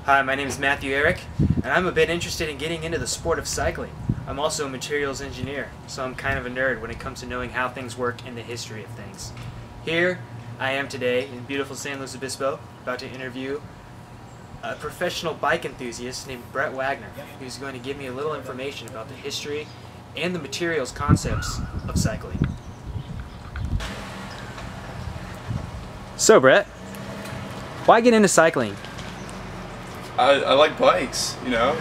Hi, my name is Erich, and I'm a bit interested in getting into the sport of cycling. I'm also a materials engineer, so I'm kind of a nerd when it comes to knowing how things work and the history of things. Here I am today in beautiful San Luis Obispo, about to interview a professional bike enthusiast named Wagner, who's going to give me a little information about the history and the materials concepts of cycling. So Brett, why get into cycling? I like bikes, you know,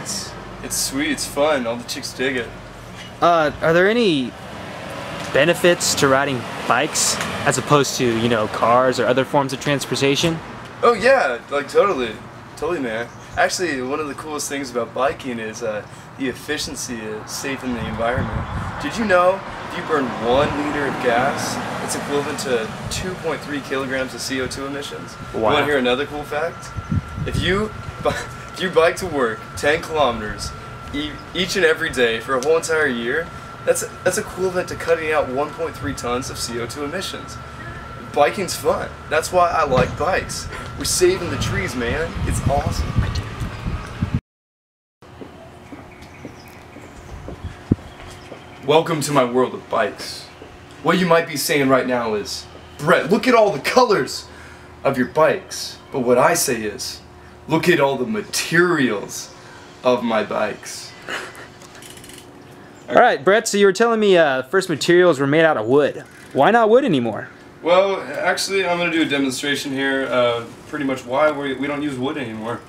it's sweet, it's fun, all the chicks dig it. Are there any benefits to riding bikes as opposed to, you know, cars or other forms of transportation? Oh yeah, like totally man. Actually, one of the coolest things about biking is the efficiency is safe in the environment. Did you know if you burn 1 liter of gas, it's equivalent to 2.3 kilograms of CO2 emissions? Wow. You want to hear another cool fact? If you bike to work 10 kilometers each and every day for a whole entire year, that's equivalent to cutting out 1.3 tons of CO2 emissions. Biking's fun. That's why I like bikes. We're saving the trees, man. It's awesome. Welcome to my world of bikes. What you might be saying right now is, Brett, look at all the colors of your bikes. But what I say is, look at all the materials of my bikes. Alright, Brett, so you were telling me first materials were made out of wood. Why not wood anymore? Well, actually, I'm going to do a demonstration here, pretty much why we don't use wood anymore.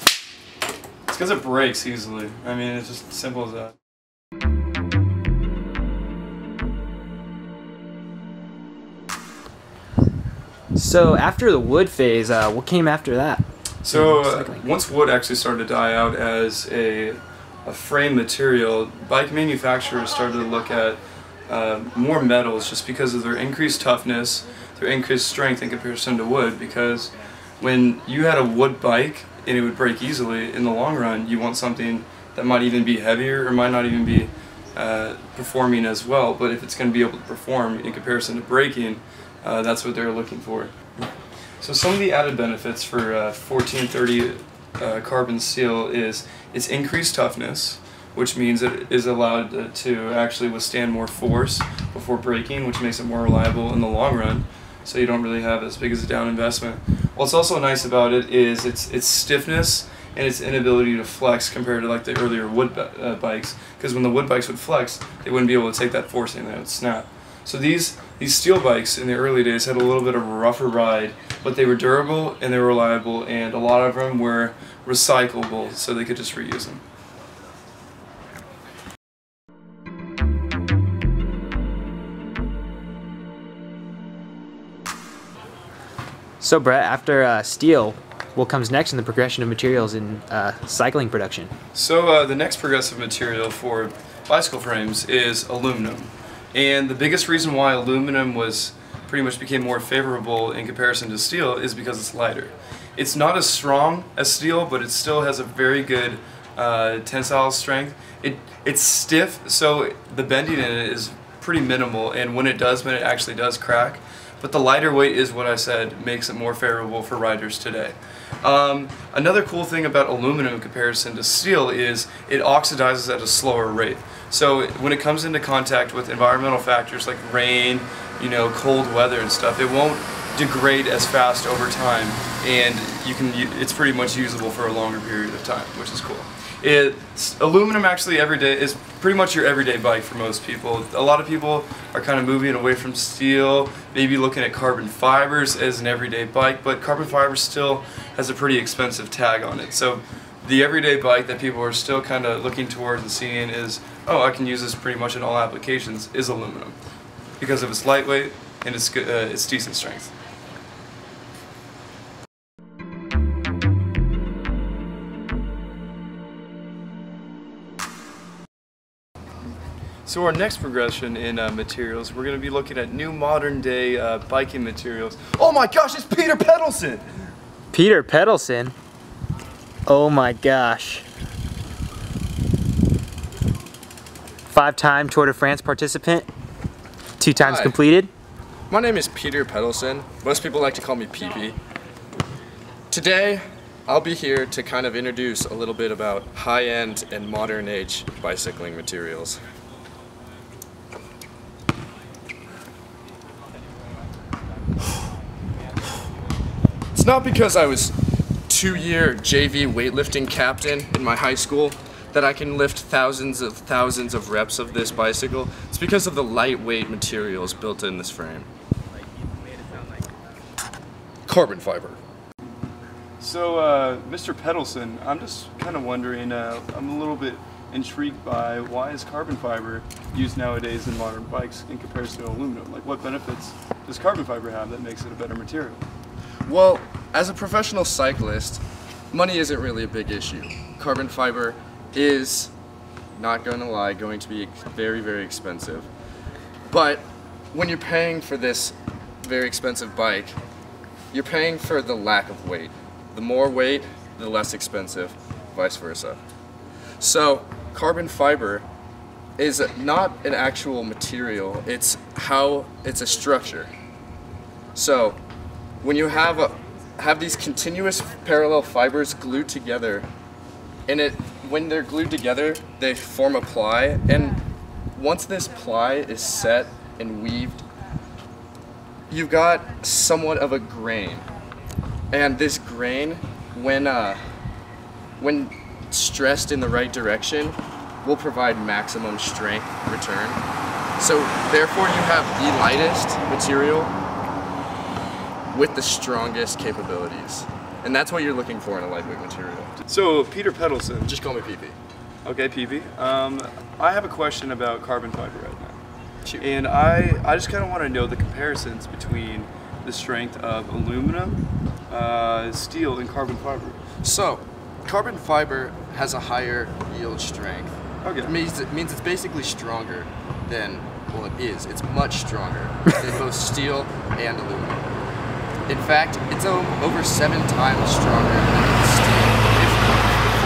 It's because it breaks easily. I mean, it's just simple as that. So after the wood phase, what came after that? So once wood actually started to die out as a frame material, bike manufacturers started to look at more metals just because of their increased toughness, their increased strength in comparison to wood. Because when you had a wood bike and it would break easily, in the long run you want something that might even be heavier or might not even be performing as well. But if it's going to be able to perform in comparison to breaking, that's what they're looking for. So some of the added benefits for 1430 carbon steel is its increased toughness, which means it is allowed to actually withstand more force before breaking, which makes it more reliable in the long run, so you don't really have as big as a down investment. What's also nice about it is its stiffness and its inability to flex compared to like the earlier wood bikes, because when the wood bikes would flex, they wouldn't be able to take that force and they would snap. So these steel bikes in the early days had a little bit of a rougher ride, but they were durable and they were reliable, and a lot of them were recyclable, so they could just reuse them. So Brett, after steel, what comes next in the progression of materials in cycling production? So the next progressive material for bicycle frames is aluminum. And the biggest reason why aluminum pretty much became more favorable in comparison to steel is because it's lighter. It's not as strong as steel, but it still has a very good tensile strength. It's stiff, so the bending in it is pretty minimal, and when it does bend, it actually does crack. But the lighter weight is what I said makes it more favorable for riders today. Another cool thing about aluminum in comparison to steel is it oxidizes at a slower rate. So when it comes into contact with environmental factors like rain, you know, cold weather and stuff, it won't degrade as fast over time, and it's pretty much usable for a longer period of time, which is cool. Aluminum actually is pretty much your everyday bike for most people. A lot of people are kind of moving away from steel, maybe looking at carbon fibers as an everyday bike, but carbon fiber still has a pretty expensive tag on it. So the everyday bike that people are still kind of looking towards and seeing is, oh, I can use this pretty much in all applications, is aluminum, because of its lightweight and its decent strength. So our next progression in materials, we're going to be looking at new modern day biking materials. Oh my gosh, it's Peter Pedelson! Peter Pedelson? Oh my gosh. 5-time Tour de France participant, 2 times Hi. completed. My name is Peter Pedelson. Most people like to call me PP. Today, I'll be here to kind of introduce a little bit about high-end and modern age bicycling materials. It's not because I was 2-year JV weightlifting captain in my high school that I can lift thousands of reps of this bicycle. It's because of the lightweight materials built in this frame. Carbon fiber. So, Mr. Pedelson, I'm just kind of wondering, I'm a little bit intrigued by why is carbon fiber used nowadays in modern bikes in comparison to aluminum? Like, what benefits does carbon fiber have that makes it a better material? Well, as a professional cyclist, money isn't really a big issue. Carbon fiber is, not going to lie, going to be very, very expensive. But when you're paying for this very expensive bike, you're paying for the lack of weight. The more weight, the less expensive, vice versa. So, carbon fiber is not an actual material, it's a structure. So, when you have these continuous parallel fibers glued together, and when they're glued together, they form a ply, and once this ply is set and weaved, you've got somewhat of a grain. And this grain, when stressed in the right direction, will provide maximum strength return. So therefore you have the lightest material with the strongest capabilities. And that's what you're looking for in a lightweight material. So, Peter Pedelson. Just call me PP. Okay, PP. I have a question about carbon fiber right now. Shoot. And I just kind of want to know the comparisons between the strength of aluminum, steel, and carbon fiber. So, carbon fiber has a higher yield strength. Okay. It means it's basically stronger than, well, it is. It's much stronger than both steel and aluminum. In fact, it's over 7 times stronger than steel if the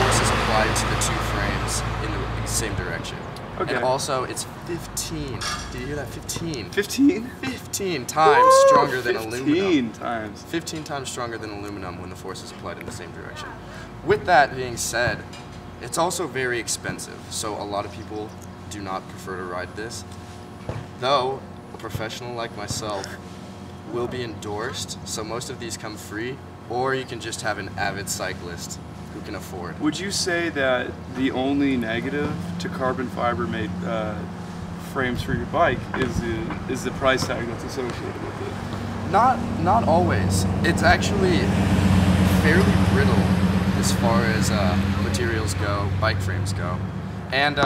force is applied to the 2 frames in the same direction. Okay. And also, it's 15. Did you hear that? 15. 15? 15 times stronger than aluminum. 15 times. 15 times stronger than aluminum when the force is applied in the same direction. With that being said, it's also very expensive, so a lot of people do not prefer to ride this. Though, a professional like myself will be endorsed, so most of these come free, or you can just have an avid cyclist who can afford. Would you say that the only negative to carbon fiber made frames for your bike is the price tag that's associated with it? Not always. It's actually fairly brittle as far as materials go, bike frames go. And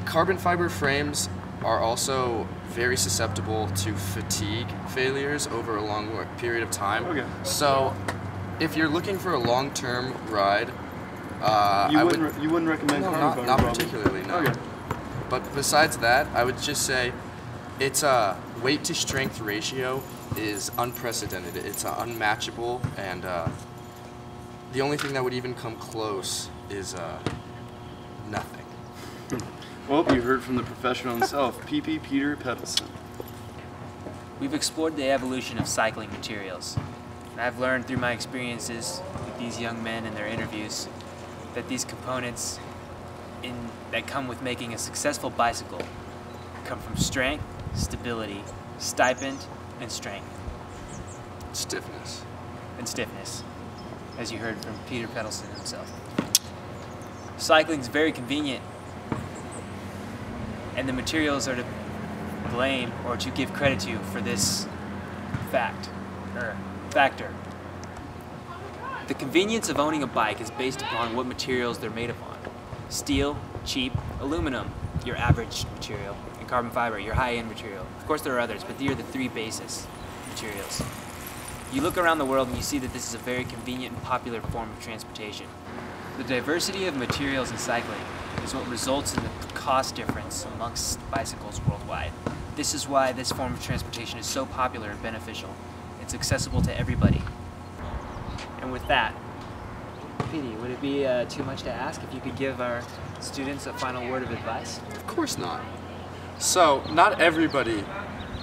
carbon fiber frames are also very susceptible to fatigue failures over a long period of time. Okay. So, if you're looking for a long-term ride, you wouldn't recommend carbon fiber? Not particularly, no. Okay. But besides that, I would just say its weight to strength ratio is unprecedented. It's unmatchable, and the only thing that would even come close is nothing. Well, you heard from the professional himself, PP Peter Pedelson. We've explored the evolution of cycling materials, and I've learned through my experiences with these young men and their interviews that these components that come with making a successful bicycle come from strength, stability, stipend, and strength. Stiffness. And stiffness, as you heard from Peter Pedelson himself. Cycling is very convenient, and the materials are to blame or to give credit to for this factor. The convenience of owning a bike is based upon what materials they're made upon. Steel, cheap; aluminum, your average material; and carbon fiber, your high-end material. Of course there are others, but these are the 3 basis materials. You look around the world and you see that this is a very convenient and popular form of transportation. The diversity of materials in cycling is what results in the cost difference amongst bicycles worldwide. This is why this form of transportation is so popular and beneficial. It's accessible to everybody. And with that, Petey, would it be too much to ask if you could give our students a final word of advice? Of course not. So, not everybody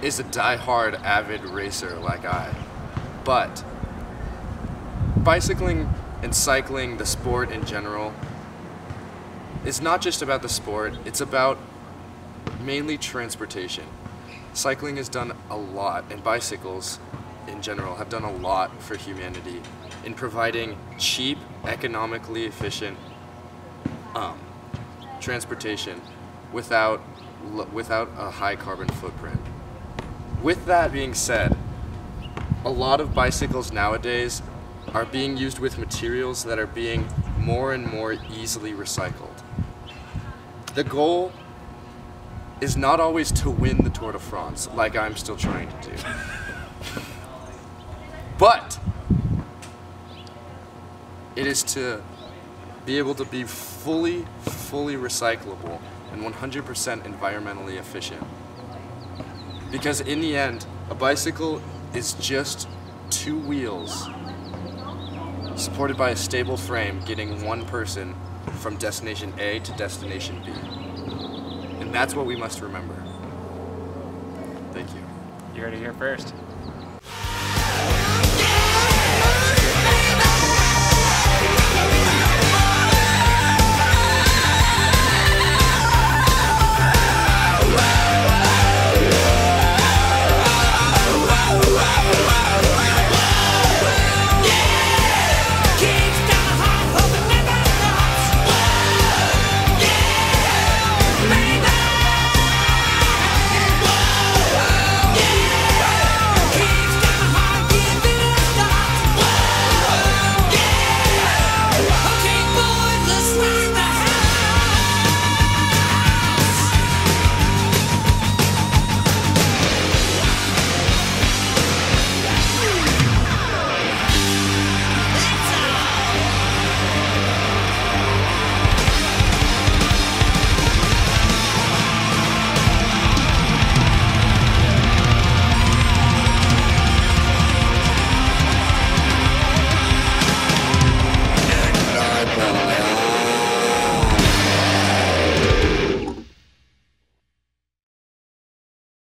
is a die-hard avid racer like I, but bicycling and cycling, the sport in general, is not just about the sport, it's about mainly transportation. Cycling has done a lot, and bicycles in general have done a lot for humanity in providing cheap, economically efficient transportation without a high carbon footprint. With that being said, a lot of bicycles nowadays are being used with materials that are being more and more easily recycled. The goal is not always to win the Tour de France, like I'm still trying to do. But it is to be able to be fully recyclable and 100% environmentally efficient. Because in the end, a bicycle is just two wheels supported by a stable frame getting one person from destination A to destination B. And that's what we must remember. Thank you. You heard it here first.